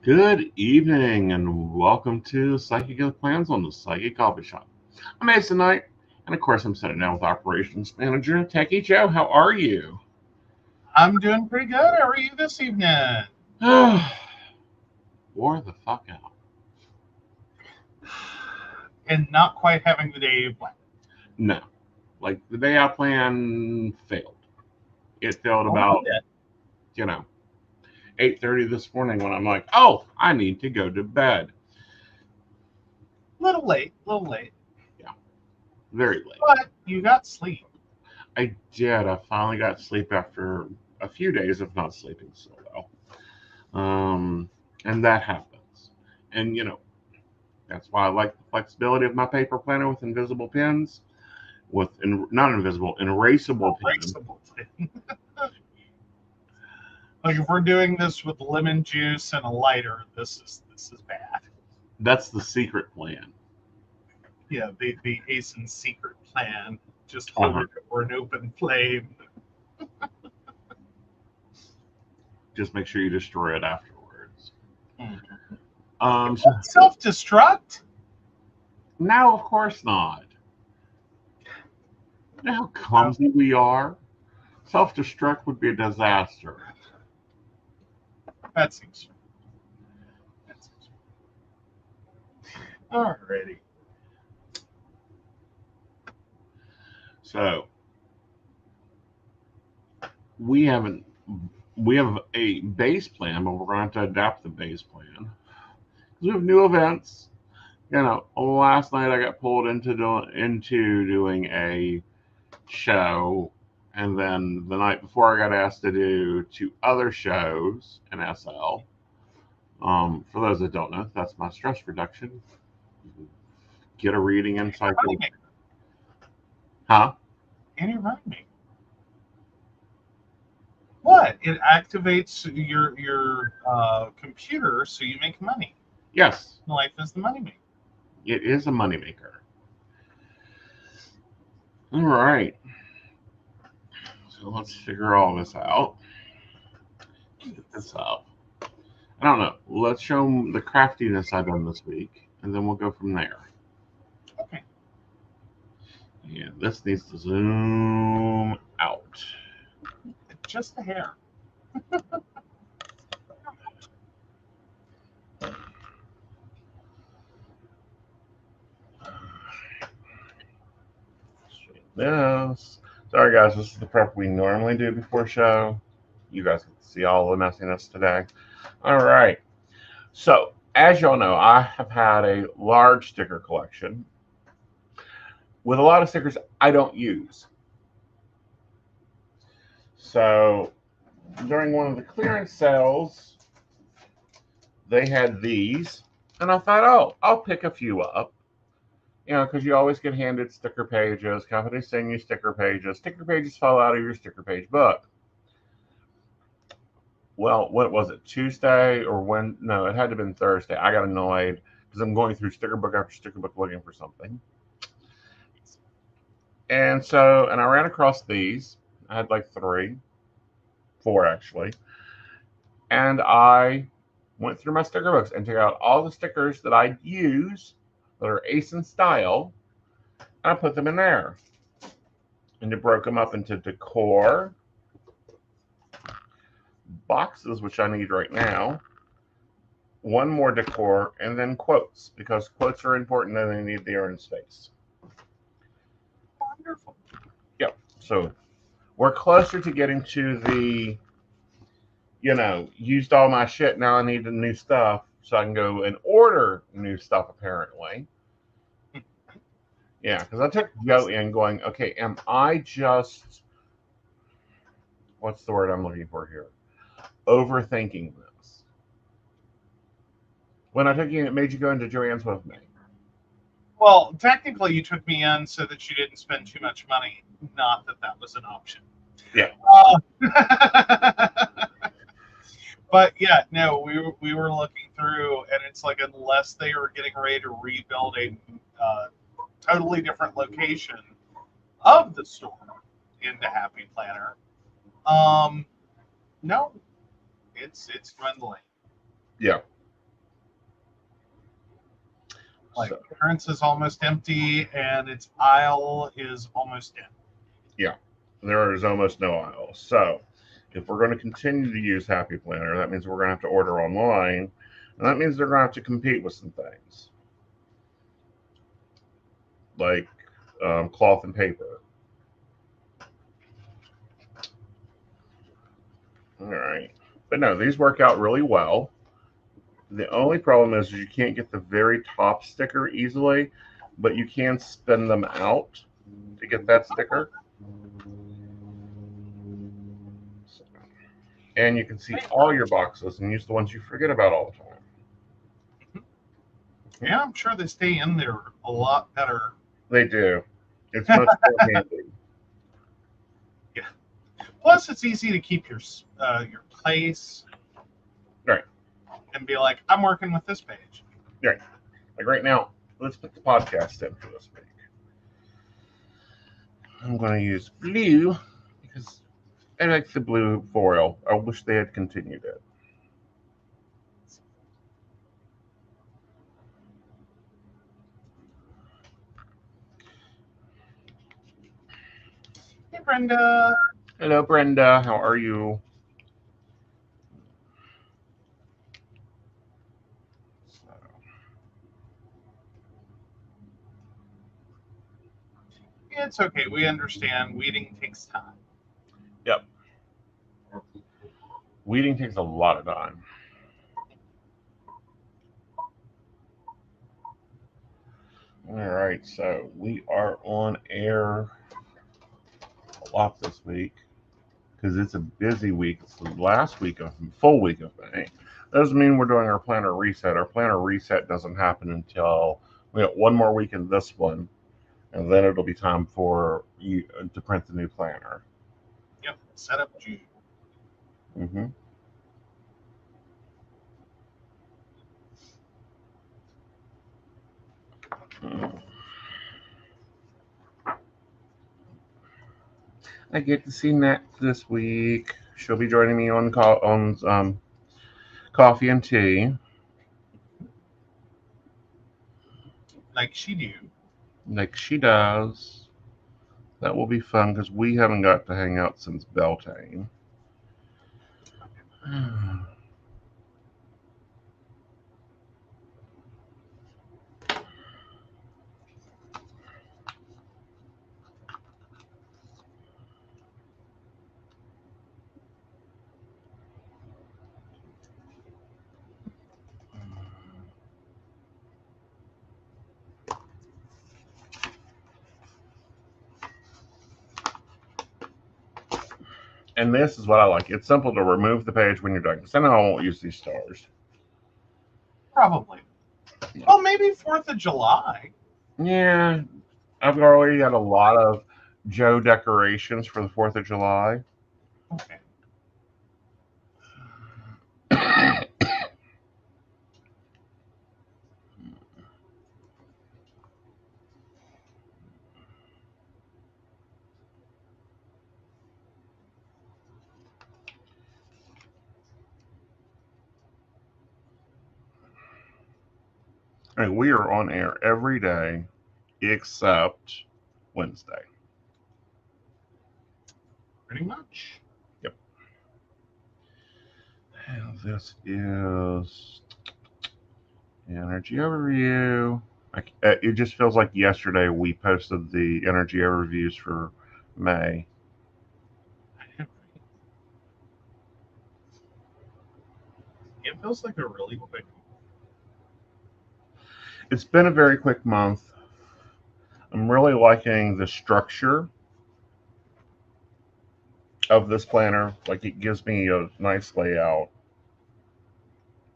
Good evening and welcome to Psychic of Plans on the Psychic Coffee Shop. I'm Aeson Knight, and of course I'm sitting down with Operations Manager Techie Joe. How are you? I'm doing pretty good. How are you this evening? Wore the fuck out. And not quite having the day you planned. No. Like the day I planned failed. It failed about, 8:30 this morning when I'm like, oh, I need to go to bed. Little late. Yeah. Very late. But you got sleep. I did. I finally got sleep after a few days of not sleeping so well. And that happens. And, that's why I like the flexibility of my paper planner with invisible pens, with not invisible, erasable pens. Like if we're doing this with lemon juice and a lighter, this is bad. That's the secret plan. Yeah, the Aeson secret plan. Just hold it over an open flame. Just make sure you destroy it afterwards. Self-destruct? No, of course not. You know how clumsy we are? Self-destruct would be a disaster. That seems alrighty. So we have a base plan, but we're going to have to adapt the base plan. We have new events. Last night I got pulled into doing a show, and then the night before I got asked to do 2 other shows in SL. For those that don't know, that's my stress reduction. Get a reading and cycle. Huh? And you remind me. What? It activates your computer so you make money. Yes. Life is the money maker. It is a moneymaker. All right. So let's figure all this out. Get this up. I don't know. Let's show them the craftiness I've done this week, and then we'll go from there. Okay. Yeah, this needs to zoom out. Just a hair. This. Sorry guys, this is the prep we normally do before show. You guys can see all the messiness today. All right. So, as y'all know, I have had a large sticker collection with a lot of stickers I don't use. So, during one of the clearance sales, they had these, and I thought, oh, I'll pick a few up. Because you always get handed sticker pages. Companies send you sticker pages. Sticker pages fall out of your sticker page book. Well, what was it? Tuesday or when? No, it had to have been Thursday. I got annoyed because I'm going through sticker book after sticker book looking for something. And I ran across these. I had like 4 actually. And I went through my sticker books and took out all the stickers that I use that are Aeson style, and I put them in there. And it broke them up into decor, boxes, which I need right now, one more decor, and then quotes, because quotes are important and they need the earn space. Wonderful. Yep. So we're closer to getting to the, used all my shit. Now I need the new stuff so I can go and order new stuff, apparently. Yeah, because I took Joe in going, okay, am I just, what's the word I'm looking for here? Overthinking this. When I took you in, it made you go into Joanne's with me. Well, technically, you took me in so that you didn't spend too much money. Not that that was an option. Yeah. But yeah, no, we were looking through, and it's like unless they were getting ready to rebuild a totally different location of the store into Happy Planner, no, it's dwindling. Yeah. Like clearance is almost empty, and its aisle is almost empty. Yeah, there is almost no aisle. So if we're going to continue to use Happy Planner, that means we're going to have to order online, and that means they're going to have to compete with some things like cloth and paper. All right, but no, these work out really well. The only problem is you can't get the very top sticker easily, but you can spin them out to get that sticker. And you can see all your boxes and use the ones you forget about all the time. Yeah, I'm sure they stay in there a lot better. They do. It's much more handy. Yeah. Plus, it's easy to keep your place. Right. And be like, I'm working with this page. Right. Like right now, let's put the podcast in for this week. I'm going to use blue because I like the blue foil. I wish they had continued it. Hey, Brenda. Hello, Brenda. How are you? It's okay. We understand. Weeding takes time. Yep. Weeding takes a lot of time. All right, so we are on air a lot this week because it's a busy week. It's the last week of full week of May. Doesn't mean we're doing our planner reset. Our planner reset doesn't happen until we got one more week in this one, and then it'll be time for you to print the new planner. Yep, set up June. Mm-hmm. I get to see Nat this week. She'll be joining me on coffee and tea. Like she do. Like she does. That will be fun because we haven't got to hang out since Beltane. And this is what I like. It's simple to remove the page when you're done. Because I know I won't use these stars. Probably. Yeah. Well, maybe 4th of July. Yeah. I've already got a lot of Joe decorations for the 4th of July. Okay. I mean, we are on air every day except Wednesday. Pretty much. Yep. And this is energy overview. It just feels like yesterday we posted the energy overviews for May. It feels like a really quick. It's been a very quick month. I'm really liking the structure of this planner. Like, it gives me a nice layout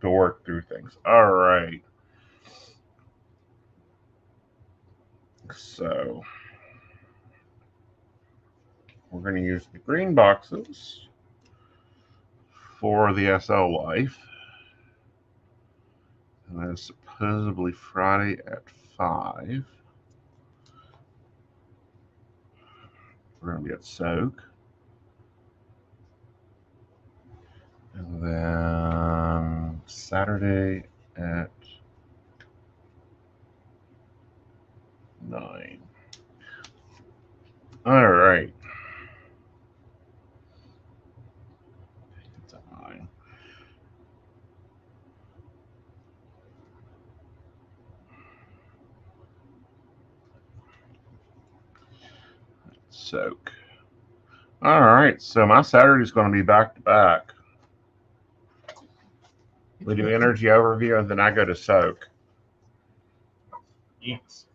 to work through things. All right. So we're going to use the green boxes for the SL Life. And that is supposedly Friday at 5. We're going to be at Soak. And then Saturday at 9. All right. It's at 9. Soak. All right. So my Saturday is going to be back to back. We do energy overview, and then I go to Soak. Yes.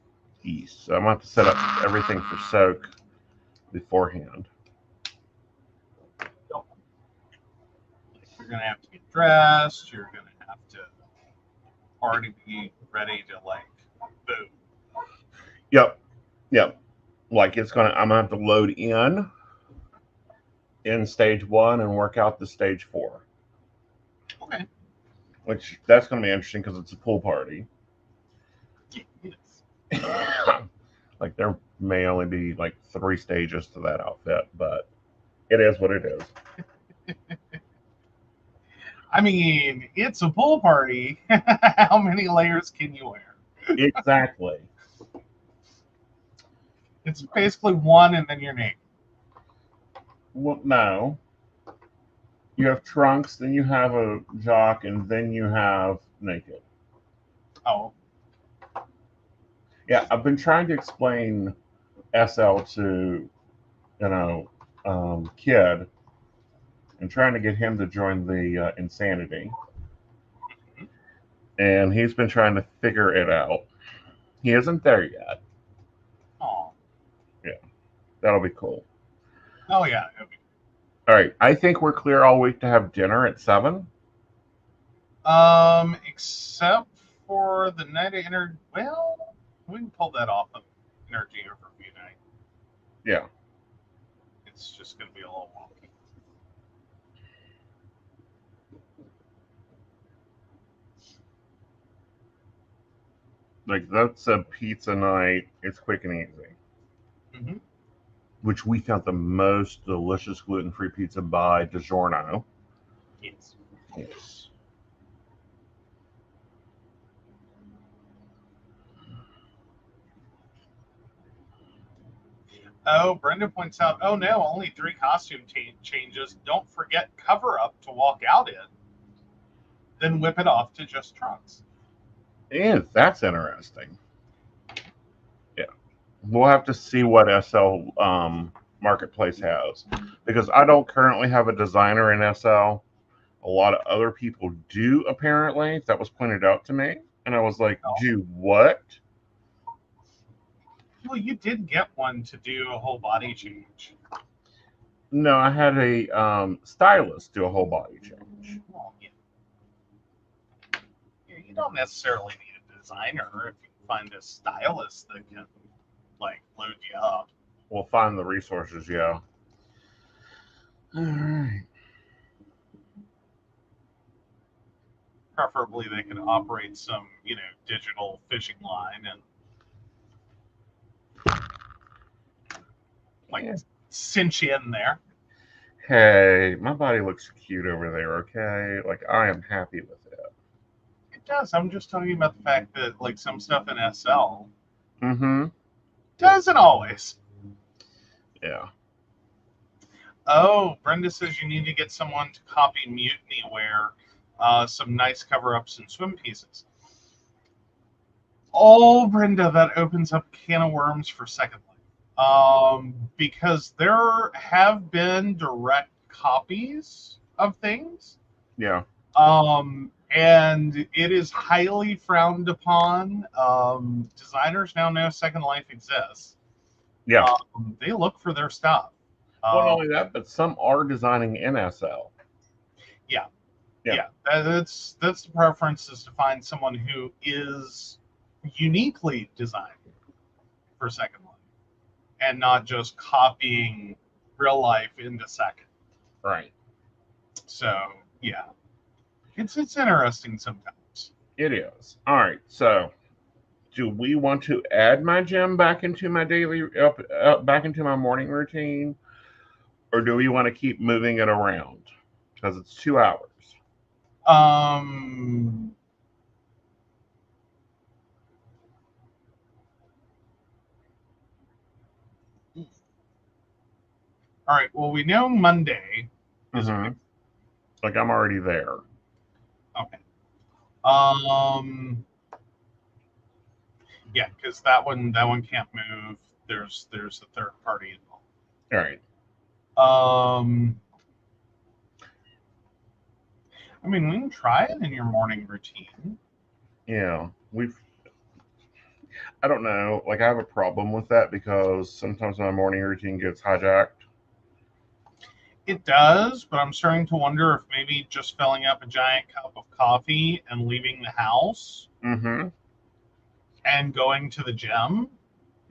So I'm going to have to set up everything for Soak beforehand. You're going to have to get dressed. You're going to have to already be ready to, like, boom. Yep. Like, I'm going to have to load in stage 1 and work out the stage 4. Okay. Which, that's going to be interesting because it's a pool party. Yes. Like, there may only be like 3 stages to that outfit, but it is what it is. I mean, it's a pool party. How many layers can you wear? Exactly. It's basically one and then your name. Well, no. You have trunks, then you have a jock, and then you have naked. Oh. Yeah, I've been trying to explain SL to, Kid, and trying to get him to join the Insanity. And he's been trying to figure it out. He isn't there yet. Oh. Yeah, that'll be cool. Oh, yeah. All right, I think we're clear all week to have dinner at 7. Except for the night of energy. Well, we can pull that off of energy overview night. Yeah. It's just going to be a little wonky. Like, that's a pizza night. It's quick and easy. Mm-hmm. Which we found the most delicious gluten-free pizza by DiGiorno. Yes. Yes. Oh, Brenda points out, oh no, only 3 costume changes. Don't forget cover up to walk out in. Then whip it off to just trunks. And that's interesting. Yeah. We'll have to see what SL Marketplace has. Because I don't currently have a designer in SL. A lot of other people do, apparently. That was pointed out to me. And I was like, do what? Well, you did get one to do a whole body change. No, I had a stylist do a whole body change. Well, yeah. You don't necessarily need a designer if you find a stylist that can, like, load you up. We'll find the resources, yeah. All right. Preferably they can operate some, digital fishing line and cinch you in there. Hey, my body looks cute over there, okay? Like, I am happy with it. It does. I'm just talking about the fact that, like, some stuff in SL Mm-hmm. doesn't always. Yeah. Oh, Brenda says you need to get someone to copy Mutiny wear, some nice cover-ups and swim pieces. Oh, Brenda, that opens up a can of worms for Second Life. Because there have been direct copies of things. Yeah. And it is highly frowned upon. Designers now know Second Life exists. Yeah. They look for their stuff. Well, not only that, but some are designing NSL. Yeah. Yeah. Yeah. That's the preference, is to find someone who is uniquely designed for Second Life and not just copying real life into Second. Right. So yeah, it's interesting sometimes. It is. All right. So, do we want to add my gym back into my back into my morning routine, or do we want to keep moving it around because it's 2 hours? Um. All right. Well, we know Monday is Mm-hmm. Like I'm already there. okay. Yeah, because that one can't move. There's a third party involved. All right. I mean, we can try it in your morning routine. Yeah. I don't know. Like I have a problem with that because sometimes my morning routine gets hijacked. It does, but I'm starting to wonder if maybe just filling up a giant cup of coffee and leaving the house Mm-hmm. and going to the gym,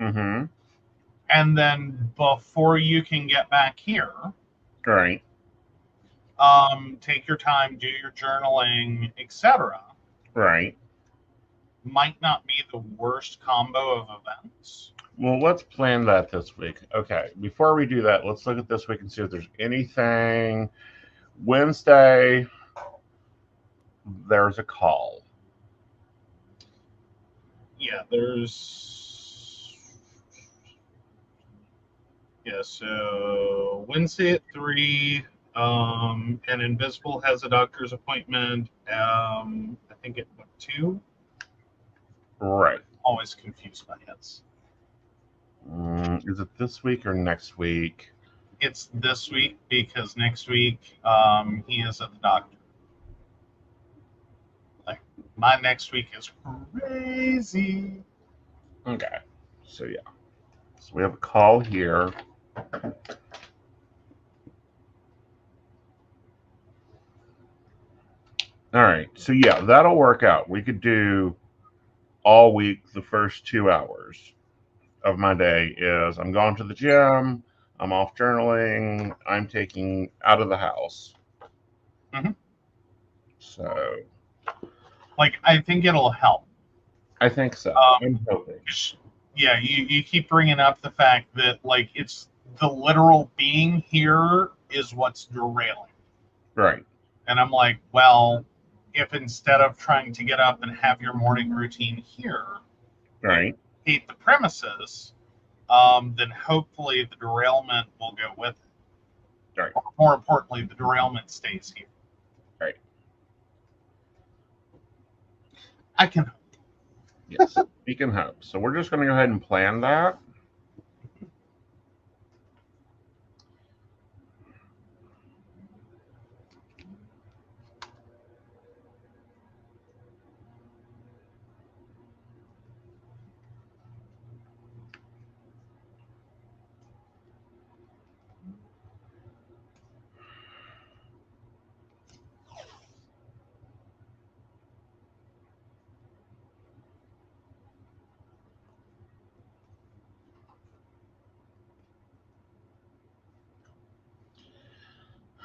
Mm-hmm. and then before you can get back here, All right. take your time, do your journaling, etc. Right. Might not be the worst combo of events. Well, let's plan that this week. Okay. Before we do that, let's look at this week and see if there's anything. Wednesday, there's a call. Yeah, so Wednesday at 3, and Invisible has a doctor's appointment. I think at what, 2? Right. Always confused by it. Is it this week or next week? It's this week because next week he is at the doctor. Like, my next week is crazy. Okay. So, yeah. So we have a call here. All right. So, yeah, that'll work out. We could do all week the first 2 hours of my day is I'm going to the gym, I'm off journaling, I'm taking out of the house. Mm-hmm. So Like, I think it'll help. I think so. I'm hoping. Yeah, you keep bringing up the fact that, like, it's the literal being here is what's derailing. Right. And I'm like, well, if instead of trying to get up and have your morning routine here, Right. hate the premises, then hopefully the derailment will go with it. Right. Or more importantly, the derailment stays here. Right. I can hope. Yes. We can hope. So we're just going to go ahead and plan that.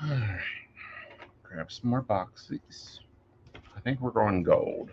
All right. Grab some more boxes. I think we're going gold.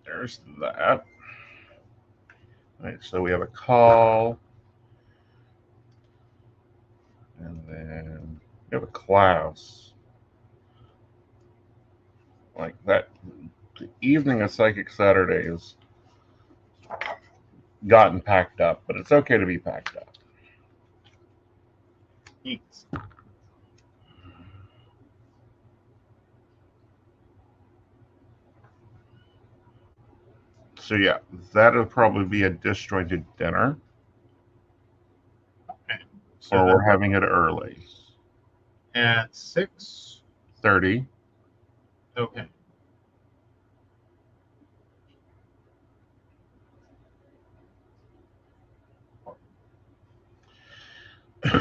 There's that. All right, so we have a call, and then we have a class. Like that, the evening of Psychic Saturday has gotten packed up, but it's okay to be packed up. Yeats. So yeah, that'll probably be a disjointed dinner, Okay. So or we're having it early. at 6:30. 30. Okay. All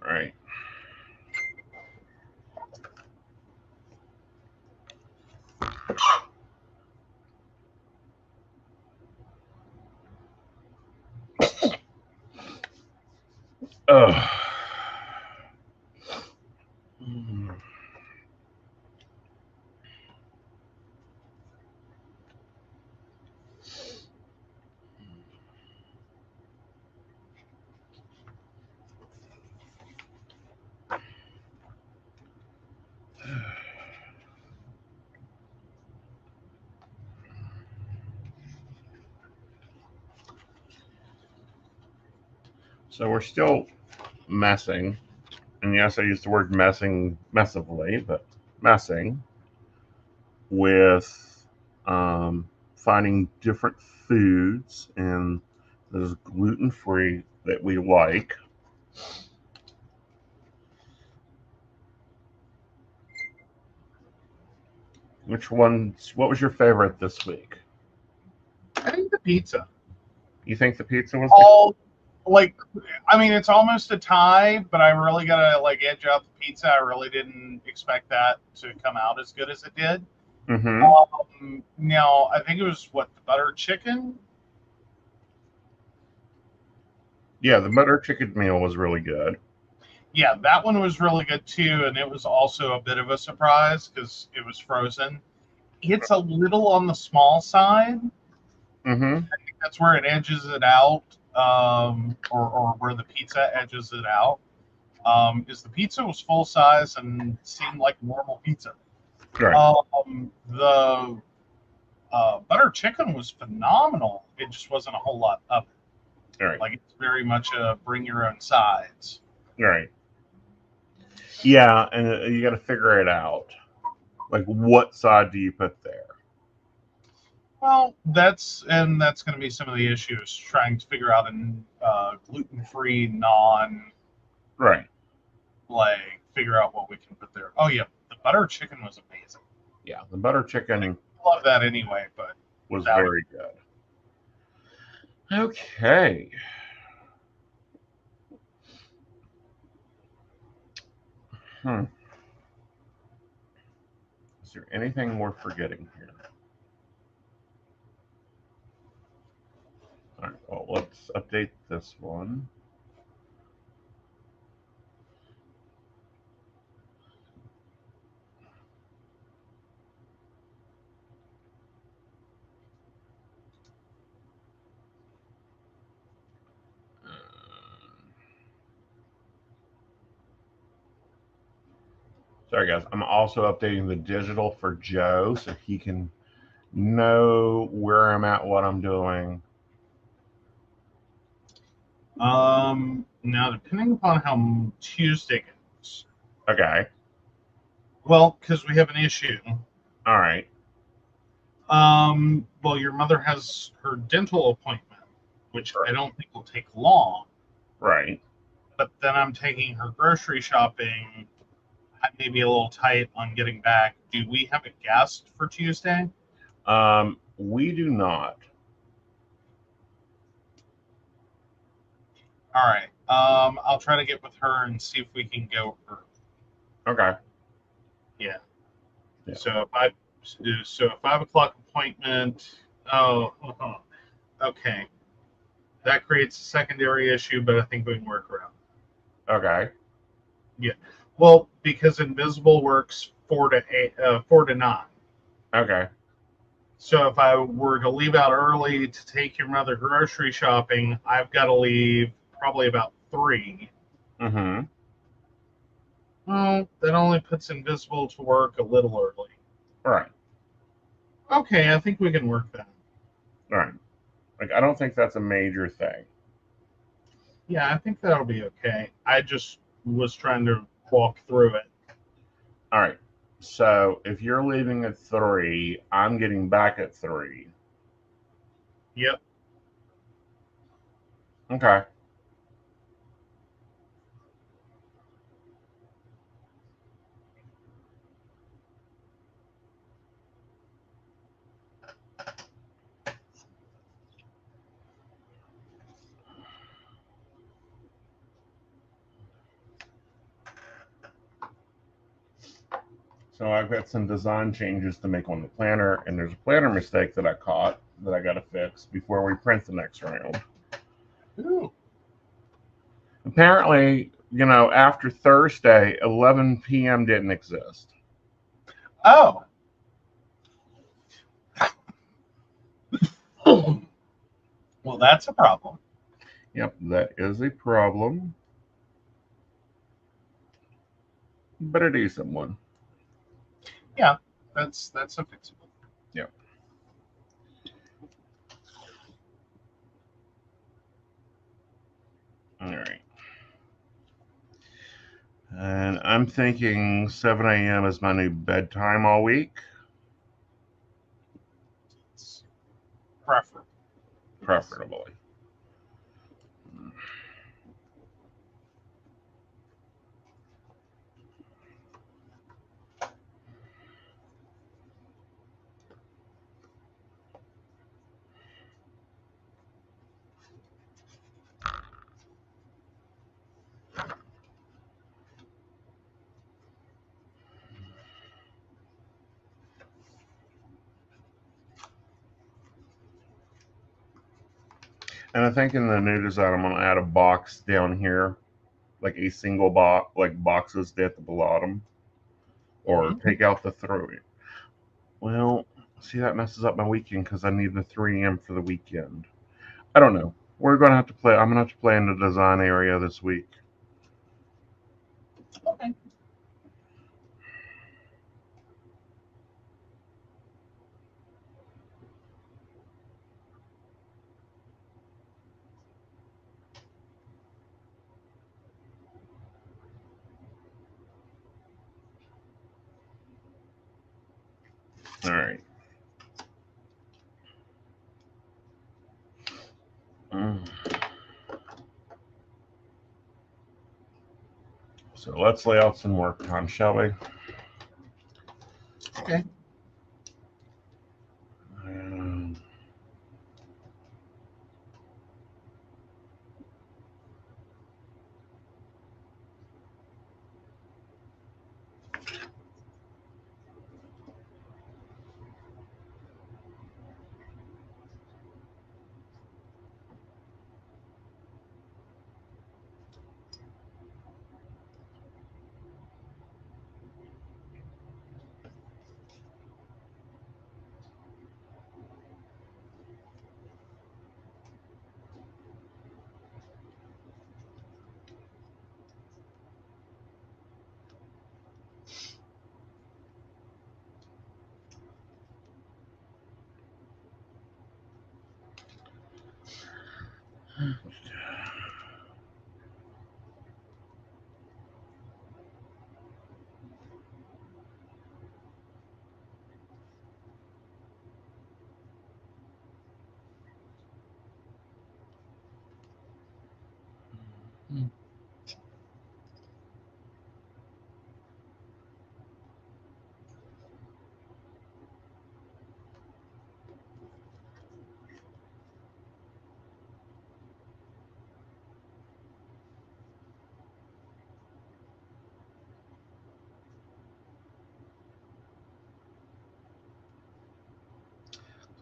right. Ugh. So we're still messing, and yes, I use the word messing messively, but messing with finding different foods and those gluten-free that we like. Which ones? What was your favorite this week? I think the pizza. You think the pizza was All like, I mean, it's almost a tie, but I really gotta like edge out the pizza. I really didn't expect that to come out as good as it did. Mm-hmm. Now I think it was what, the butter chicken. Yeah, the butter chicken meal was really good. Yeah, that one was really good too, and it was also a bit of a surprise because it was frozen. It's a little on the small side. Mm-hmm. That's where it edges it out, or where the pizza edges it out. Is the pizza was full size and seemed like normal pizza. Right. The butter chicken was phenomenal. It just wasn't a whole lot of it. All right. Like, it's very much a bring your own sides. Right. Yeah, and you got to figure it out. Like, what side do you put there? Well, that's going to be some of the issues trying to figure out a gluten-free, non Right. like figure out what we can put there. Oh yeah, the butter chicken was amazing. Yeah, the butter chicken I love that anyway, but was without very good. Okay. Hmm. Is there anything we're forgetting here? All right. Well, let's update this one. Sorry, guys. I'm also updating the digital for Joe so he can know where I'm at, what I'm doing. now depending upon how Tuesday goes, Okay. well, because we have an issue. All right. Well, your mother has her dental appointment, which I Right. don't think will take long. Right. But then I'm taking her grocery shopping. I may be a little tight on getting back. Do we have a guest for Tuesday? We do not. All right. I'll try to get with her and see if we can go early. Okay. Yeah. Yeah. So a 5 o'clock appointment. Oh, okay. That creates a secondary issue, but I think we can work around. Okay. Yeah. Well, because invisible works 4 to 9. Okay. So if I were to leave out early to take your mother grocery shopping, I've got to leave probably about 3. Mm-hmm. Well, that only puts invisible to work a little early. All right. Okay, I think we can work that. All right. Like, I don't think that's a major thing. Yeah, I think that'll be okay. I just was trying to walk through it. All right. So if you're leaving at 3, I'm getting back at 3. Yep. Okay. So I've got some design changes to make on the planner, and there's a planner mistake that I caught that I got to fix before we print the next round. Ooh. Apparently, after Thursday, 11 p.m. didn't exist. Oh. Well, that's a problem. Yep, that is a problem. But a decent one. Yeah, that's a fixable. Yep. All right. And I'm thinking 7 a.m. is my new bedtime all week. It's preferable. Preferably. And I think in the new design, I'm going to add a box down here, like a single box, like boxes at the bottom, or take out the 3. Well, see, that messes up my weekend because I need the 3 a.m. for the weekend. I don't know. We're going to have to play. I'm going to have to play in the design area this week. Okay. All right. So let's lay out some work time, shall we? Okay.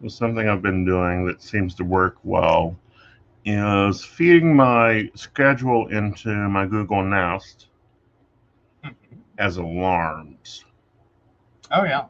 So something I've been doing that seems to work well is feeding my schedule into my Google Nest as alarms. Oh, yeah.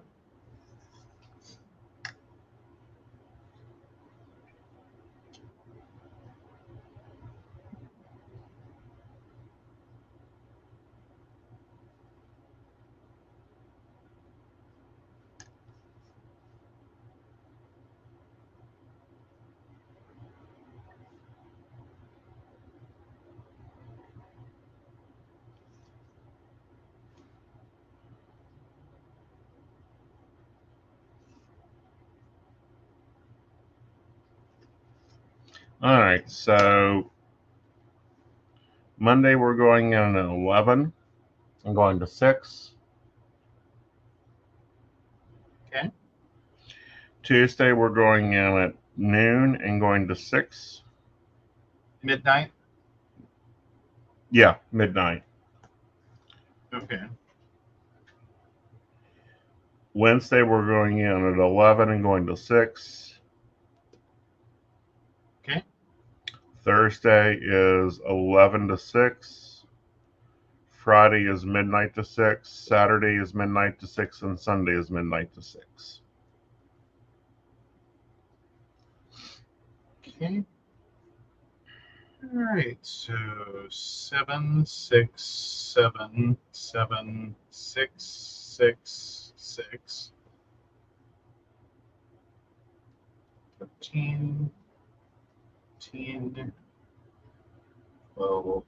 All right, so Monday we're going in at 11 and going to 6. Okay. Tuesday we're going in at noon and going to 6. Midnight. Yeah, midnight. Okay. Wednesday we're going in at 11 and going to 6. Okay. Thursday is 11 to 6. Friday is midnight to 6. Saturday is midnight to 6. And Sunday is midnight to 6. Okay. All right. So 7, 6, 7, 7, 6, 6, 6. 13, 10, 12,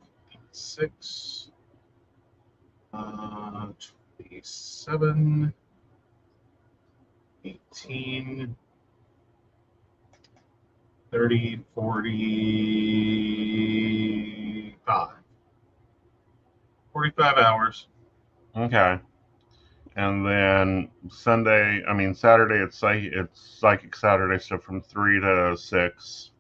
6, 27, 18, 30, 45. 45 hours. Okay. And then Saturday it's Psychic Saturday, so from 3 to 6.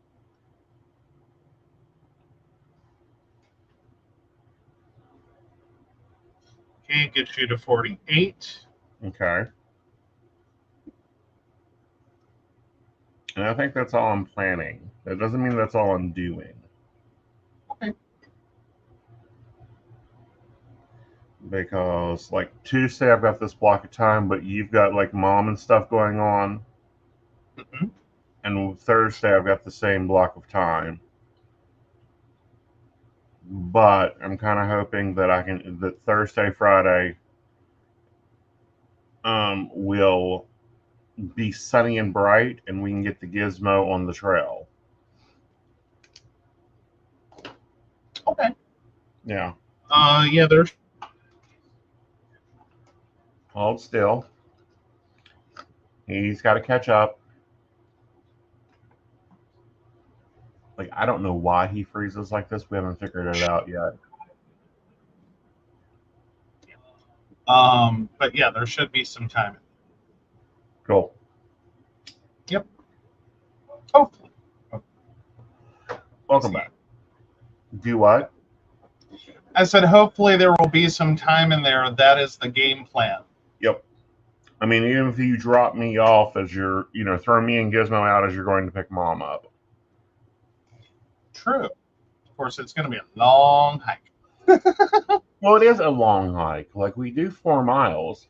Okay, it gets you to 48. Okay. And I think that's all I'm planning. That doesn't mean that's all I'm doing. Okay. Because, like, Tuesday I've got this block of time, but you've got, like, mom and stuff going on. Mm-hmm. And Thursday I've got the same block of time. But I'm kind of hoping that Thursday, Friday will be sunny and bright, and we can get the gizmo on the trail. Okay. Yeah. Yeah, there's. Hold still. He's got to catch up. Like, I don't know why he freezes like this. We haven't figured it out yet. But yeah, there should be some time. Cool. Yep. Hopefully. Welcome back. Do what? I said, hopefully there will be some time in there. That is the game plan. Yep. I mean, even if you drop me off as you're, throw me and Gizmo out as you're going to pick mom up. True. Of course, it's going to be a long hike. Well, it is a long hike. Like, we do 4 miles.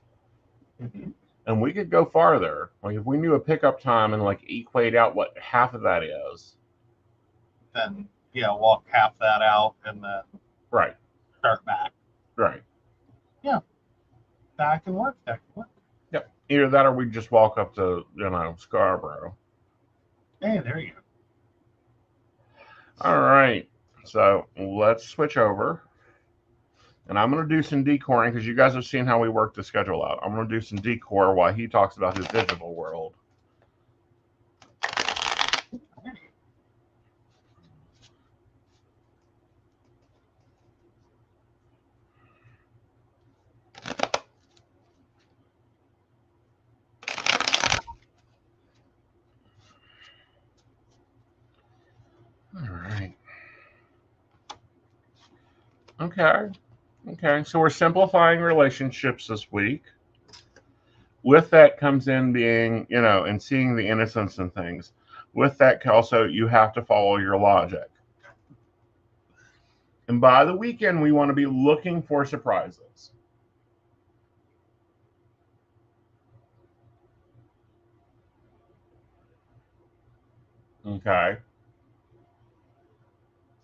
Mm-hmm. And we could go farther. Like, if we knew a pickup time and, like, equate out what half of that is. Then, yeah, walk half that out and then Right. start back. Right. Yeah. That can work. Yep. Either that or we just walk up to, Scarborough. Hey, there you go. All right. So let's switch over. And I'm going to do some decoring because you guys have seen how we work the schedule out. I'm going to do some decor while he talks about his digital world. All right. Okay. So we're simplifying relationships this week. With that comes in being, and seeing the innocence in things. With that also, you have to follow your logic. And by the weekend, we want to be looking for surprises. Okay.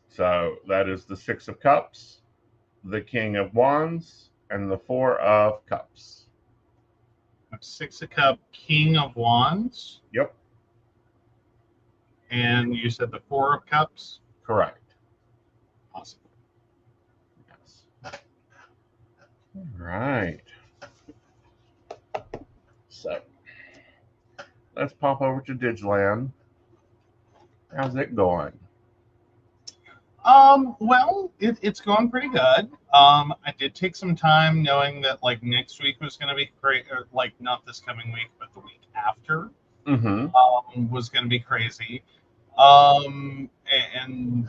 So that is the Six of Cups, the King of Wands, and the Four of Cups. Six of Cups, King of Wands. Yep. And you said the Four of Cups? Correct. Awesome. Yes. All right. So let's pop over to Digiland. How's it going? Well, it's going pretty good. I did take some time knowing that like next week was going to be great, or like not this coming week, but the week after, was going to be crazy. And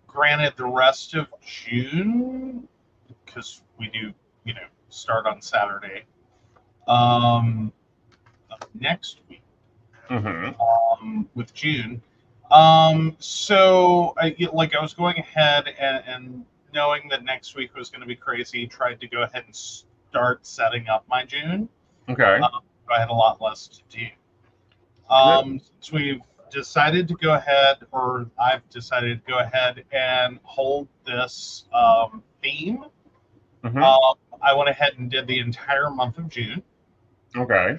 granted, the rest of June, because we do, start on Saturday, next week, with June. So I was going ahead and knowing that next week was going to be crazy, tried to go ahead and start setting up my June. Okay. I had a lot less to do. So we've decided to go ahead, or I've decided to go ahead and hold this theme. I went ahead and did the entire month of June. Okay.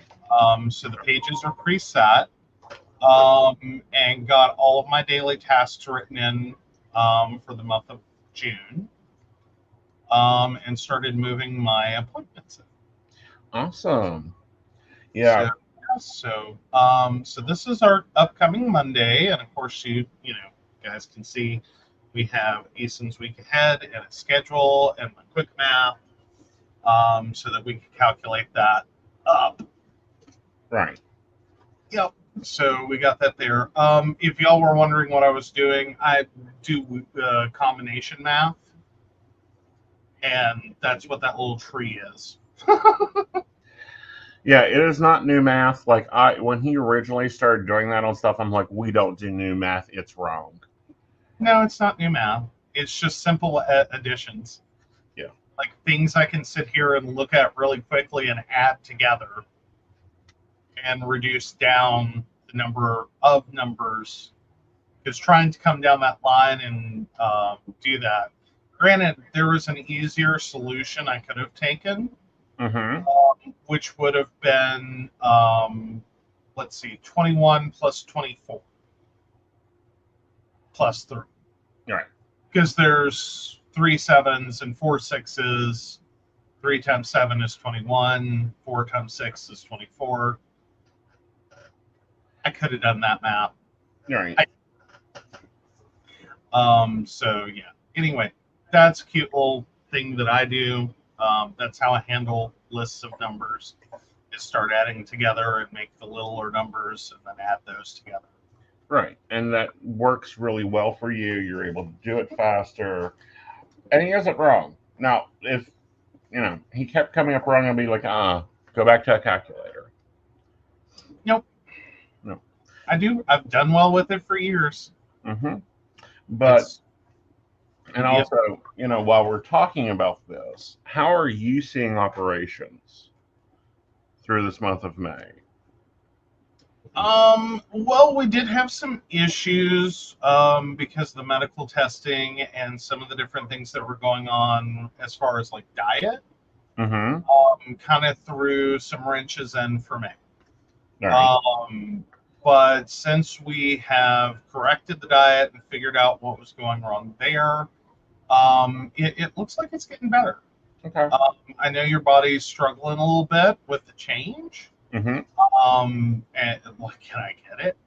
So the pages are preset. And got all of my daily tasks written in for the month of June, and started moving my appointments in. Awesome. Yeah. So this is our upcoming Monday, and of course you guys can see we have Aeson's week ahead and a schedule and my quick math, so that we can calculate that up. Right. Yep. So we got that there. If y'all were wondering what I was doing, I do combination math, and that's what that little tree is. Yeah, it is not new math. Like when he originally started doing that on stuff, I'm like, we don't do new math. It's wrong. No, it's not new math. It's just simple additions. Yeah. Like things I can sit here and look at really quickly and add together and reduce down the number of numbers. Because trying to come down that line and do that. Granted, there was an easier solution I could have taken, which would have been, let's see, 21 plus 24 plus 3. Right. Because there's 3 7s and 4 6s. 3 times 7 is 21. 4 times 6 is 24. I could have done that math. Right. So yeah. Anyway, that's a cute little thing that I do. That's how I handle lists of numbers. Is start adding together and make the littler numbers and then add those together. Right. And that works really well for you. You're able to do it faster. And he isn't wrong. Now, if he kept coming up wrong, I'd be like, go back to a calculator. Nope. No. I've done well with it for years. But and also, while we're talking about this, how are you seeing operations through this month of May? Well, we did have some issues because of the medical testing and some of the different things that were going on as far as like diet. Kind of threw some wrenches in for me. Right. But since we have corrected the diet and figured out what was going wrong there, it looks like it's getting better. Okay. I know your body's struggling a little bit with the change. And like, can I get it?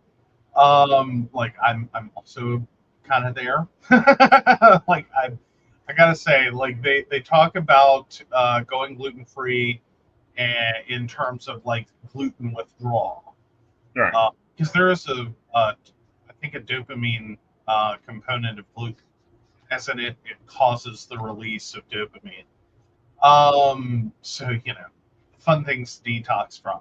Like I'm also kind of there. Like I gotta say, like they talk about going gluten free, and in terms of like gluten withdrawal. Right. Because there is I think a dopamine component of gluten, as in it causes the release of dopamine. So fun things to detox from.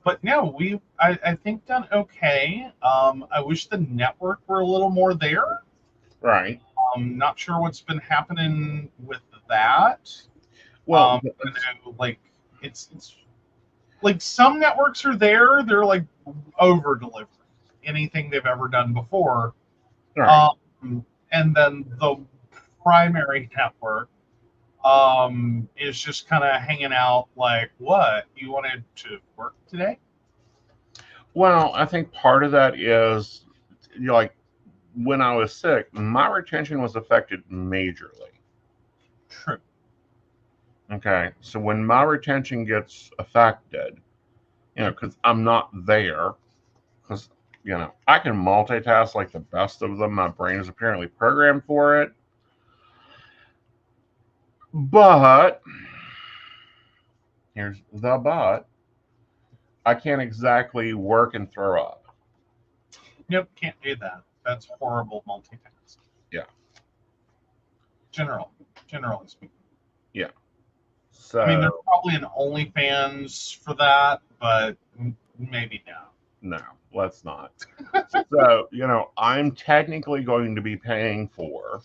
But no, I think done okay. I wish the network were a little more there. Right. Not sure what's been happening with that. Well, like it's like some networks are there, they're like over delivering. anything they've ever done before. Right. And then the primary network is just kind of hanging out like, what? You wanted to work today? Well, I think part of that is, like, when I was sick, my retention was affected majorly. True. Okay. So when my retention gets affected, because I'm not there, because, I can multitask like the best of them. My brain is apparently programmed for it. But, here's the but, I can't exactly work and throw up. Nope, can't do that. That's horrible multitasking. Yeah. Generally speaking. Yeah. So, I mean, there's probably an OnlyFans for that, but maybe no. No, let's not. So, I'm technically going to be paying for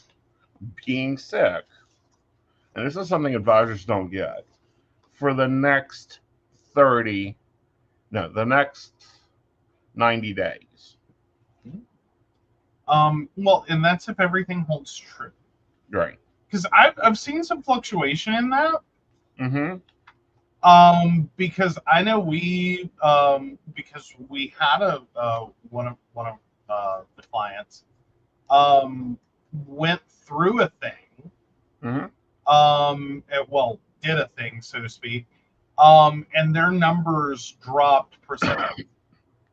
being sick, and this is something advisors don't get, for the next the next 90 days. Well, and that's if everything holds true. Right. Because I've seen some fluctuation in that. Mm-hmm. Because I know because we had one of the clients went through a thing. Mm-hmm. Did a thing, so to speak. And their numbers dropped precipitously.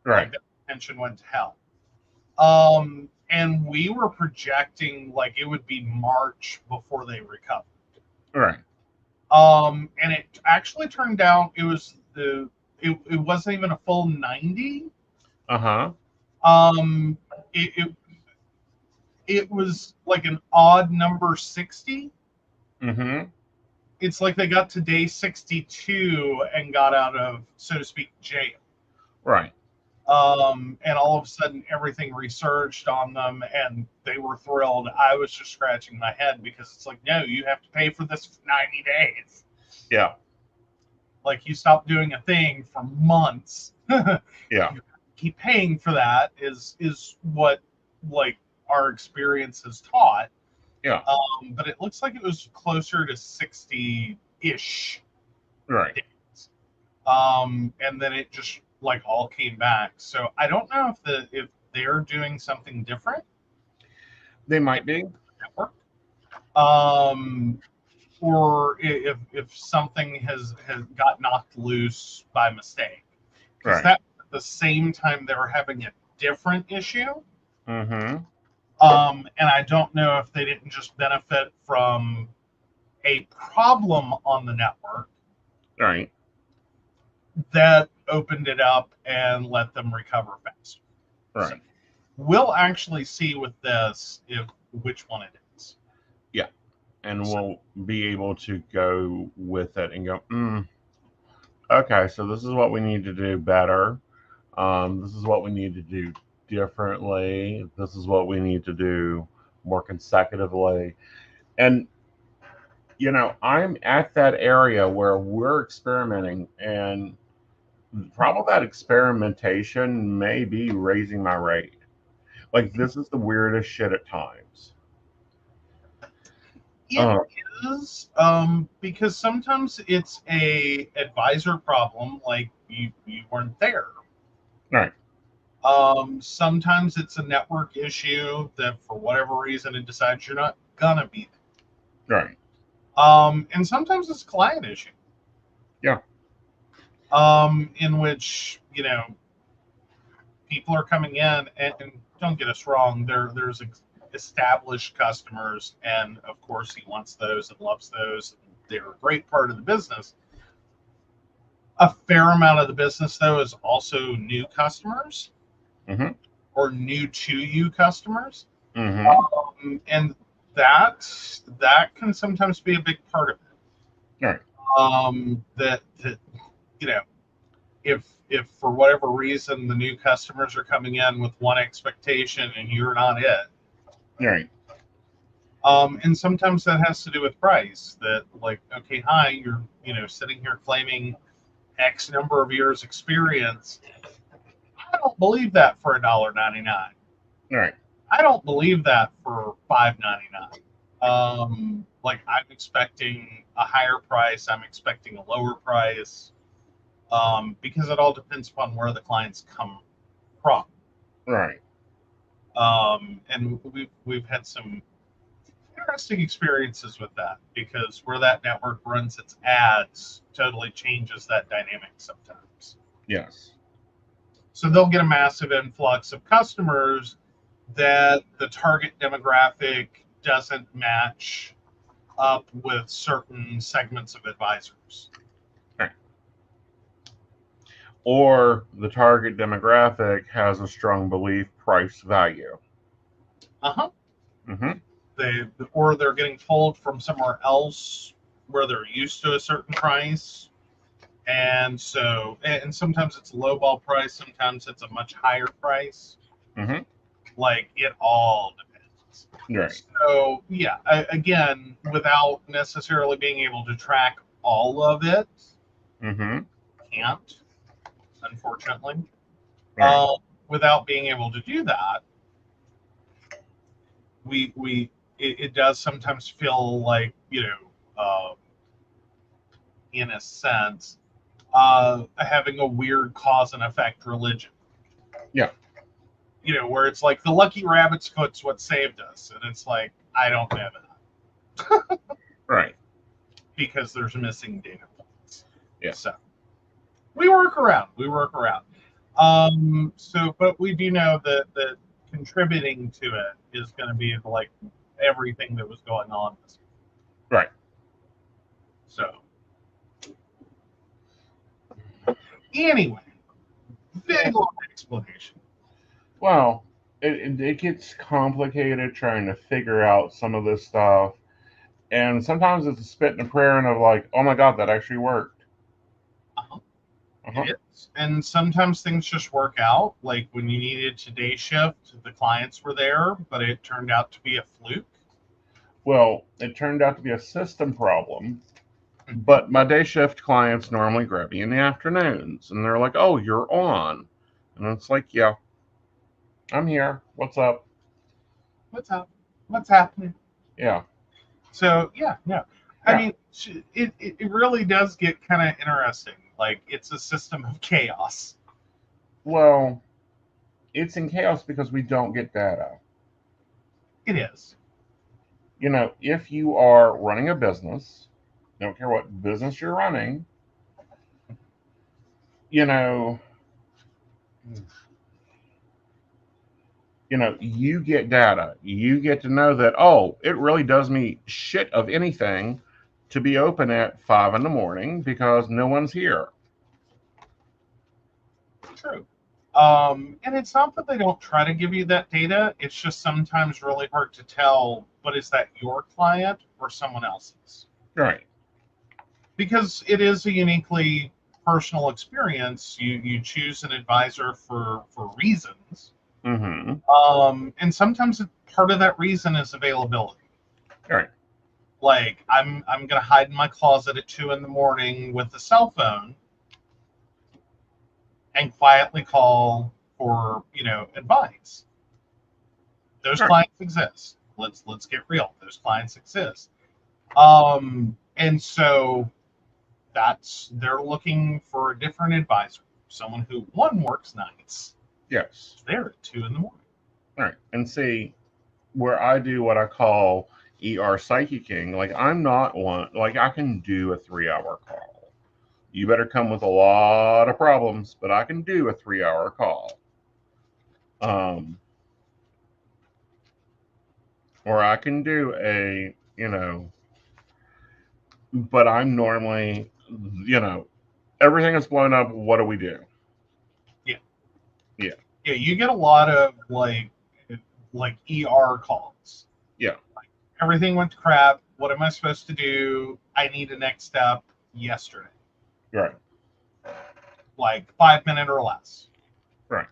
Right. Like their retention went to hell. And we were projecting like it would be March before they recovered. Right. And it actually turned out it wasn't even a full 90. Uh-huh. It was like an odd number 60. Mm-hmm. It's like they got to day 62 and got out of, so to speak, jail. Right. And all of a sudden everything resurged on them and they were thrilled. I was just scratching my head because it's like, no, you have to pay for this for 90 days. Yeah. Like you stop doing a thing for months. Yeah. You keep paying for that is what like our experience has taught. Yeah. But it looks like it was closer to 60-ish. Right. Days. And then it just like all came back. So I don't know if they're doing something different. They might be. Network. Or if something has got knocked loose by mistake. Because Right. that at the same time they were having a different issue. Mm-hmm. And I don't know if they didn't just benefit from a problem on the network. Right. That opened it up and let them recover faster. Right. So we'll actually see with this which one it is. Yeah. And we'll be able to go with it and go, okay, so this is what we need to do better. This is what we need to do differently. This is what we need to do more consecutively. And, I'm at that area where we're experimenting, and the problem with that experimentation may be raising my rate. Like, this is the weirdest shit at times. It is, because sometimes it's a advisor problem, like you weren't there. Right. Sometimes it's a network issue that for whatever reason it decides you're not gonna be there. Right. And sometimes it's a client issue. Yeah. In which, people are coming in and don't get us wrong, there's established customers, and of course he wants those and loves those. They're a great part of the business. A fair amount of the business, though, is also new customers. Mm-hmm. Or new to you customers. Mm-hmm. And that can sometimes be a big part of it. Right. That if for whatever reason the new customers are coming in with one expectation and you're not it. Right. And sometimes that has to do with price. That like, okay, hi, you're sitting here claiming X number of years experience. I don't believe that for $1.99. Right. I don't believe that for $5.99. Like I'm expecting a higher price. I'm expecting a lower price. Because it all depends upon where the clients come from. Right. And we've had some interesting experiences with that because where that network runs its ads totally changes that dynamic sometimes. Yes. So they'll get a massive influx of customers that the target demographic doesn't match up with certain segments of advisors. Right. Or the target demographic has a strong belief price value. Uh-huh. Mm-hmm. They're getting told from somewhere else where they're used to a certain price. And sometimes it's a low ball price, sometimes it's a much higher price. Mm-hmm. Like it all depends. Right. So yeah, again, without necessarily being able to track all of it, Mm-hmm. can't, unfortunately. Right. Without being able to do that, it does sometimes feel like, in a sense, having a weird cause and effect religion. Yeah. Where it's like the lucky rabbit's foot's what saved us, and it's like I don't know that. Right. Because there's missing data points. Yeah. So we work around. But we do know that contributing to it is going to be like everything that was going on this week. Right. So anyway, big long explanation. Well, it gets complicated trying to figure out some of this stuff. And sometimes it's a spit in a prayer and of like, oh my God, that actually worked. Uh-huh. Uh-huh. It is. And sometimes things just work out. Like when you needed to day shift, the clients were there, but it turned out to be a fluke. Well, it turned out to be a system problem. But my day shift clients normally grab me in the afternoons and they're like, oh, you're on. And it's like, yeah, I'm here. What's up? What's up? What's happening? Yeah. So yeah. I mean, it really does get kind of interesting. Like it's a system of chaos. Well, it's in chaos because we don't get data. It is. If you are running a business, I don't care what business you're running, you know, you get data. You get to know that, oh, it really does me shit of anything to be open at 5 in the morning because no one's here. True. And it's not that they don't try to give you that data. It's just sometimes really hard to tell, but is that your client or someone else's? Right. Because it is a uniquely personal experience. You choose an advisor for reasons. Mm-hmm. And sometimes part of that reason is availability. Right. Like I'm gonna hide in my closet at 2 a.m. with a cell phone and quietly call for advice. Those Right. clients exist. Let's get real. Those clients exist. And so they're looking for a different advisor, someone who one works nights. Yes. They're at 2 a.m. Right. And see, where I do what I call ER psychicking, like I'm not one, like I can do a 3-hour call. You better come with a lot of problems, but I can do a 3-hour call. Or I can do but I'm normally, everything is blown up. What do we do? Yeah. Yeah. Yeah, you get a lot of like ER calls. Yeah. Like, everything went to crap. What am I supposed to do? I need a next step yesterday. Right. Like 5 minutes or less. Right.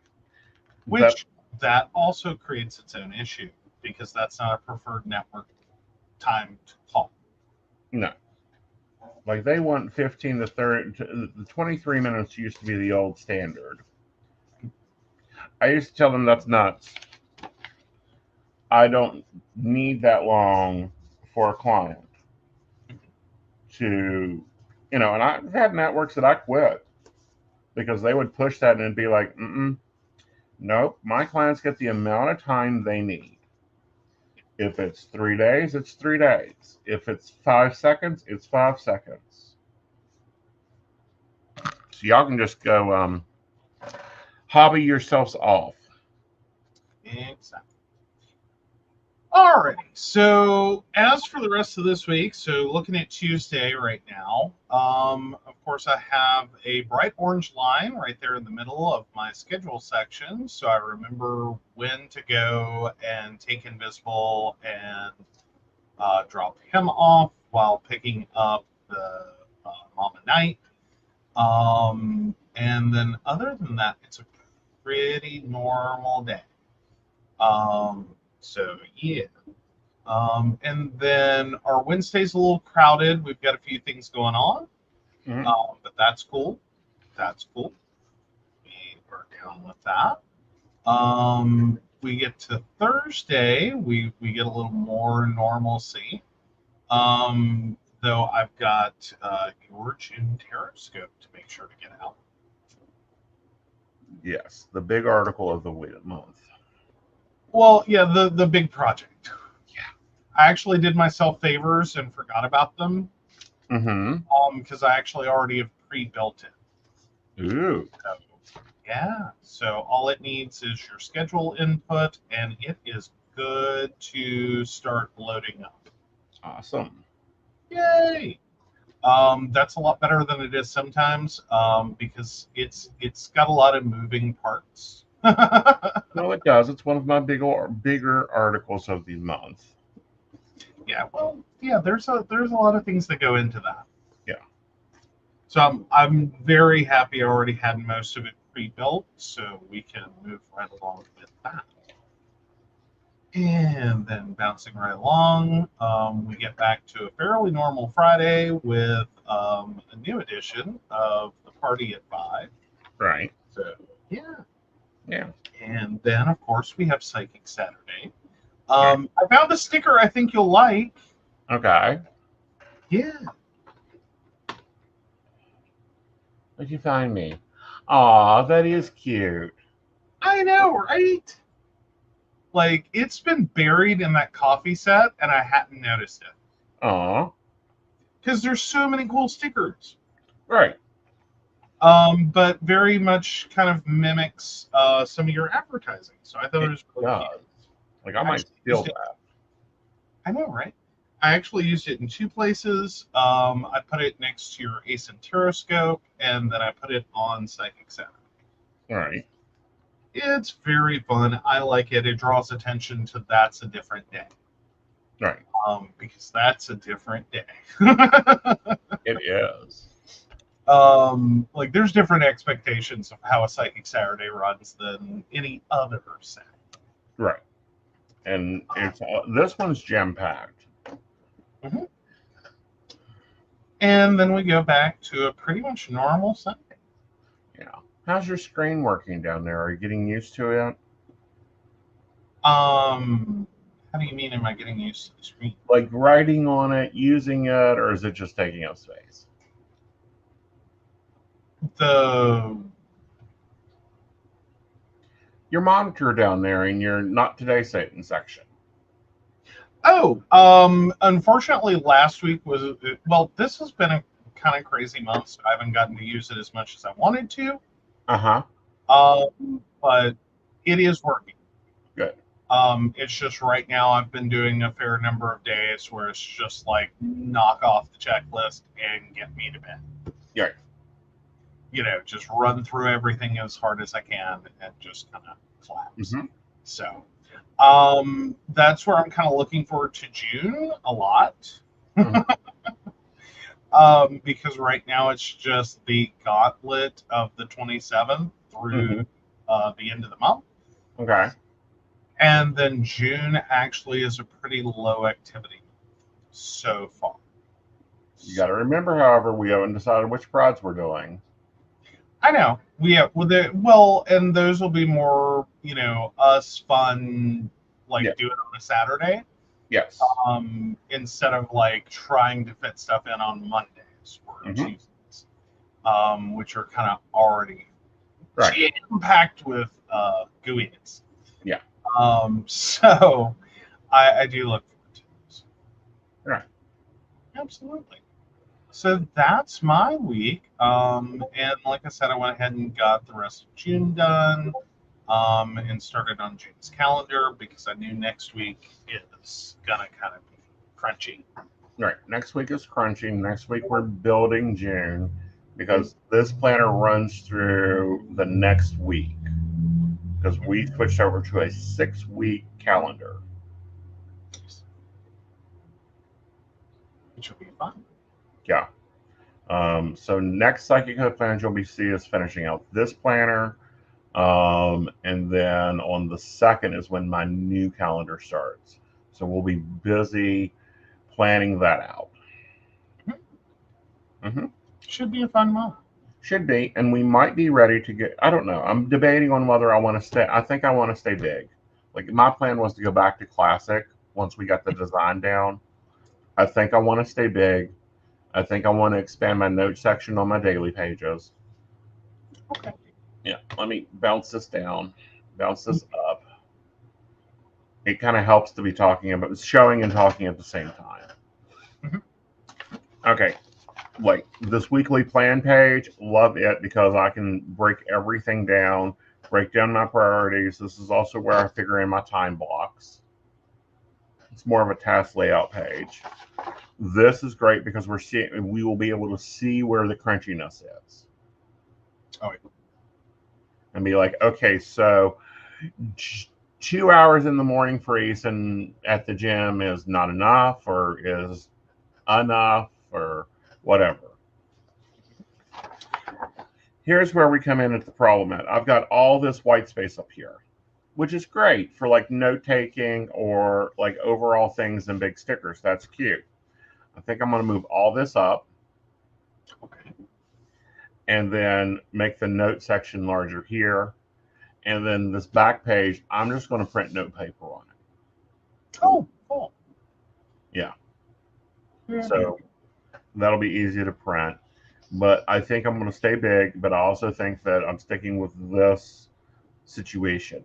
Which that also creates its own issue because that's not a preferred network time to call. No. Like they want 15 to 30, 23 minutes used to be the old standard. I used to tell them that's nuts. I don't need that long for a client to, and I've had networks that I quit because they would push that and it'd be like, nope, my clients get the amount of time they need. If it's 3 days, it's 3 days. If it's 5 seconds, it's 5 seconds. So y'all can just go hobby yourselves off. Exactly. Alrighty, so as for the rest of this week, so looking at Tuesday right now, of course I have a bright orange line right there in the middle of my schedule section, so I remember when to go and take Invisible and drop him off while picking up the Mama Knight. And then other than that, it's a pretty normal day. So yeah. And then our Wednesday's a little crowded. We've got a few things going on. But that's cool. That's cool. We're down with that. We get to Thursday, we get a little more normalcy. Though I've got your June Taroscope to make sure to get out. Yes, the big article of the month. Well, yeah, the big project. Yeah. I actually did myself favors and forgot about them. Because I actually already have pre-built it. Ooh. So, yeah. So all it needs is your schedule input, and it is good to start loading up. Awesome. Yay! That's a lot better than it is sometimes, because it's got a lot of moving parts. No, it does. It's one of my bigger articles of the month. Yeah, well, yeah. There's a lot of things that go into that. Yeah. So I'm very happy I already had most of it pre-built, so we can move right along with that. And then bouncing right along, we get back to a fairly normal Friday with a new edition of the Party at 5. Right. So yeah. Yeah. And then of course we have Psychic Saturday. I found a sticker I think you'll like. Okay. Yeah. What'd you find me? Aw, that is cute. I know, right? Like, it's been buried in that coffee set, and I hadn't noticed it. Aw. Because there's so many cool stickers. Right. But very much kind of mimics some of your advertising. So I thought it was really cute. Like, I might steal that. I know, right? I actually used it in 2 places. I put it next to your Aeson Taroscope, and then I put it on Psychic Saturday. All right. It's very fun. I like it. It draws attention to that's a different day. Right. Because that's a different day. It is. Like there's different expectations of how a Psychic Saturday runs than any other Saturday. Right. And it's this one's jam-packed. Mm-hmm. And then we go back to a pretty much normal Sunday. Yeah. How's your screen working down there? Are you getting used to it? How do you mean am I getting used to the screen? Like writing on it, using it, or is it just taking up space? Your monitor down there in your Not Today Satan section. Oh, unfortunately last week was, well, this has been a kind of crazy month, so I haven't gotten to use it as much as I wanted to. But it is working. Good. It's just right now I've been doing a fair number of days where it's just like knock off the checklist and get me to bed. Yeah. You know, just run through everything as hard as I can and just kind of collapse. Mm-hmm. So that's where I'm kind of looking forward to June a lot. Mm-hmm. Because right now it's just the gauntlet of the 27th through the end of the month. Okay. And then June actually is a pretty low activity so far. You got to remember, however, we haven't decided which prods we're doing. I know. We have well, and those will be more, us fun, like Yeah. do it on a Saturday, Yes. instead of like trying to fit stuff in on Mondays or Tuesdays, which are kind of already jam-packed with gooiness. Yeah. So I do look forward to those. Right. Absolutely. So that's my week. And like I said, I went ahead and got the rest of June done, and started on June's calendar because I knew next week is gonna kind of be crunchy. Right. Next week is crunching. Next week we're building June because this planner runs through the next week because we switched over to a 6-week calendar. Which will be fun. Yeah. So next Psychic Hope plans you'll be see is finishing out this planner. And then on the 2nd is when my new calendar starts. So we'll be busy planning that out. Should be a fun month. Should be, and we might be ready to get. I don't know. I'm debating on whether I want to stay. I think I want to stay big. Like my plan was to go back to classic once we got the design down. I think I want to stay big. I think I want to expand my note section on my daily pages. Okay. Yeah. Let me bounce this down, bounce this up. It kind of helps to be talking about showing and talking at the same time. Okay. Like this weekly plan page, love it because I can break everything down, break down my priorities. This is also where I figure in my time blocks. It's more of a task layout page. This is great because we will be able to see where the crunchiness is. Oh, yeah. And be like, okay, so 2 hours in the morning for Aeson at the gym is not enough or is enough or whatever. Here's where we come in at the problem at. I've got all this white space up here, which is great for like note taking or like overall things and big stickers. That's cute. I think I'm going to move all this up. Okay. And then make the note section larger here. And then this back page, I'm just going to print note paper on it. Oh, cool. Yeah. So that'll be easy to print. But I think I'm going to stay big, but I also think that I'm sticking with this situation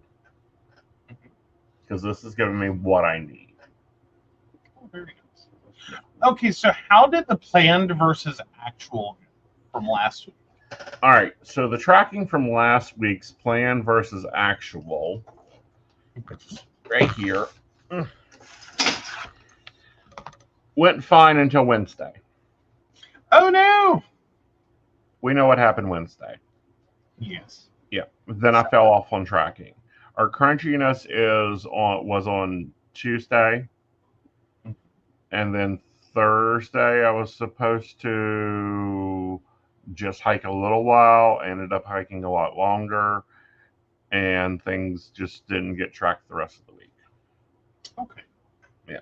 because this is giving me what I need. Oh, very nice. Okay, so how did the planned versus actual from last week? All right, so the tracking from last week's plan versus actual, which is right here, went fine until Wednesday. Oh no! We know what happened Wednesday. Yes. Yeah. Then I fell off on tracking. Our crunchiness was on Tuesday, and then Thursday I was supposed to just hike a little while. Ended up hiking a lot longer, and things just didn't get tracked the rest of the week. Okay. Yeah.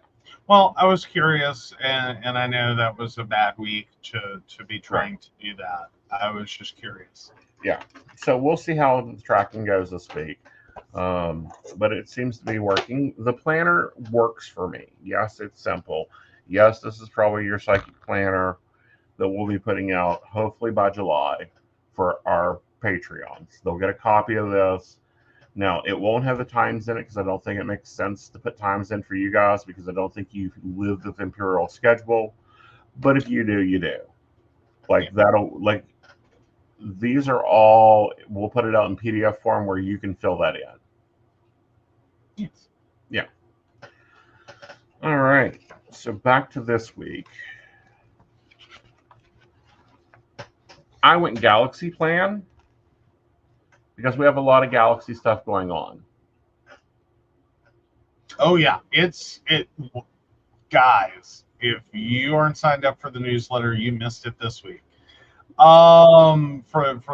Well, I was curious, and I know that was a bad week to be trying to do that. I was just curious. Yeah. So we'll see how the tracking goes this week. But it seems to be working. The planner works for me. Yes, it's simple. Yes, this is probably your psychic planner that we'll be putting out hopefully by July for our Patreons. They'll get a copy of this. Now, it won't have the times in it because I don't think it makes sense to put times in for you guys because I don't think you live with Imperial schedule. But if you do, you do. Like that'll like these are all we'll put it out in PDF form where you can fill that in. Yes. Yeah. All right. So back to this week. I went Galaxy plan because we have a lot of Galaxy stuff going on. Oh yeah, guys, if you aren't signed up for the newsletter, you missed it this week. For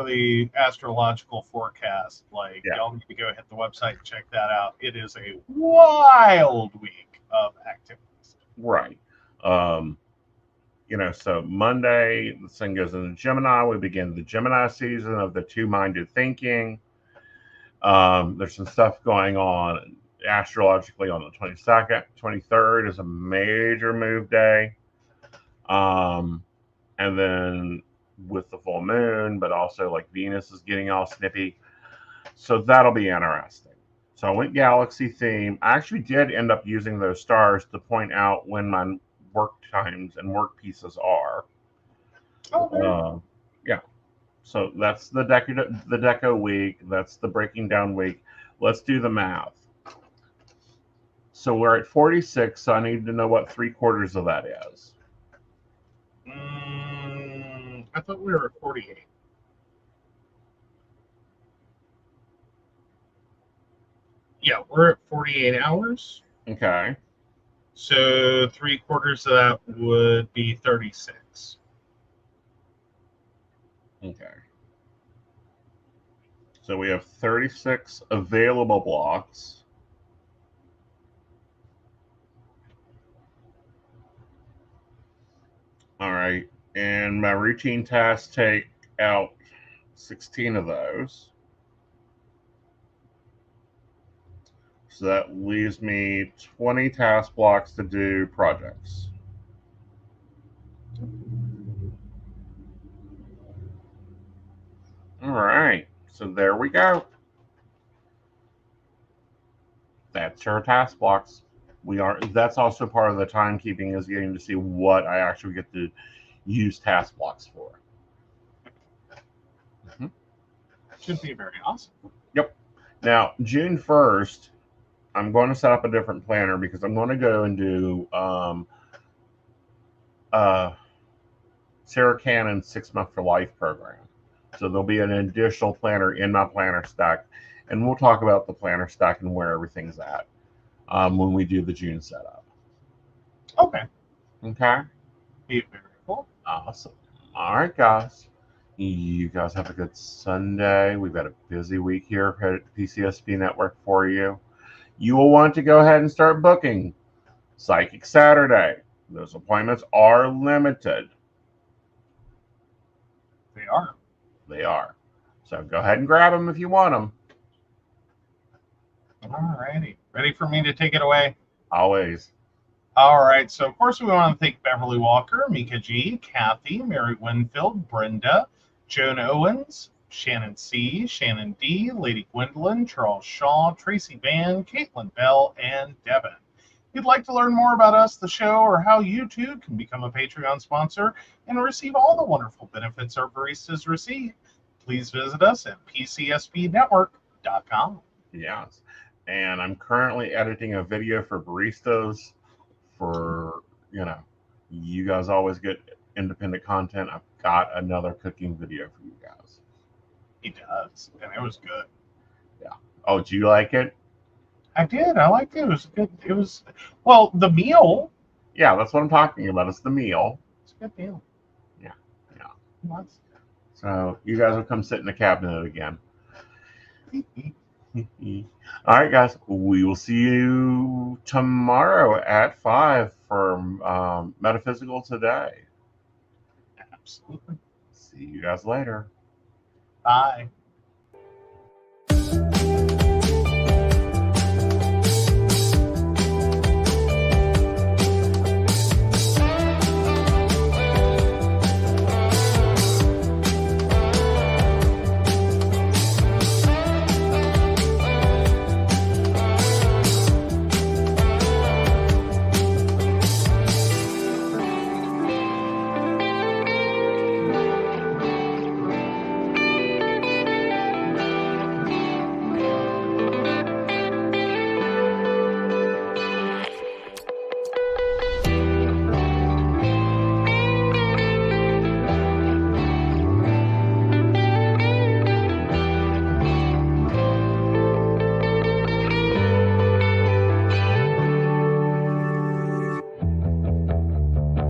the astrological forecast, y'all need to go hit the website and check that out. It is a wild week of activities. Right. So Monday, the sun goes into Gemini. We begin the Gemini season of the two-minded thinking. There's some stuff going on astrologically on the 22nd. 23rd is a major move day. And then with the full moon, but also like Venus is getting all snippy. So that'll be interesting. So I went galaxy theme. I actually did end up using those stars to point out when my work times and work pieces are. Yeah. So that's the deco week. That's the breaking down week. Let's do the math. So we're at 46. So I need to know what 3/4 of that is. I thought we were at 48. Yeah, we're at 48 hours. Okay. So 3/4 of that would be 36. Okay. So we have 36 available blocks. All right. And my routine tasks take out 16 of those. So that leaves me 20 task blocks to do projects. All right. So there we go. That's our task blocks. That's also part of the timekeeping, is getting to see what I actually get to use task blocks for. Should be very awesome. Yep. Now, June 1st, I'm going to set up a different planner because I'm going to go and do Sarah Cannon's 6 Month for Life program. So there'll be an additional planner in my planner stack, and we'll talk about the planner stack and where everything's at when we do the June setup. Okay. Okay. Very cool. Awesome. All right, guys. You guys have a good Sunday. We've got a busy week here at PCSP Network for you. You will want to go ahead and start booking Psychic Saturday. Those appointments are limited. They are. They are. So go ahead and grab them if you want them. All righty. Ready for me to take it away? Always. All right. So, of course, we want to thank Beverly Walker, Mika G, Kathy, Mary Winfield, Brenda, Joan Owens, Shannon C, Shannon D, Lady Gwendolyn, Charles Shaw, Tracy Van, Caitlin Bell, and Devin. If you'd like to learn more about us, the show, or how you too can become a Patreon sponsor and receive all the wonderful benefits our baristas receive, please visit us at PCSPnetwork.com. Yes. And I'm currently editing a video for baristas for, you guys always get independent content. I've got another cooking video for you guys. He does. And it was good. Yeah. Oh, did you like it? I did. I liked it. It was good. It was, well, the meal. Yeah, that's what I'm talking about. It's the meal. It's a good meal. Yeah. Yeah. It was. So you guys will come sit in the cabinet again. All right, guys. We will see you tomorrow at 5 for Metaphysical Today. Absolutely. See you guys later. Bye.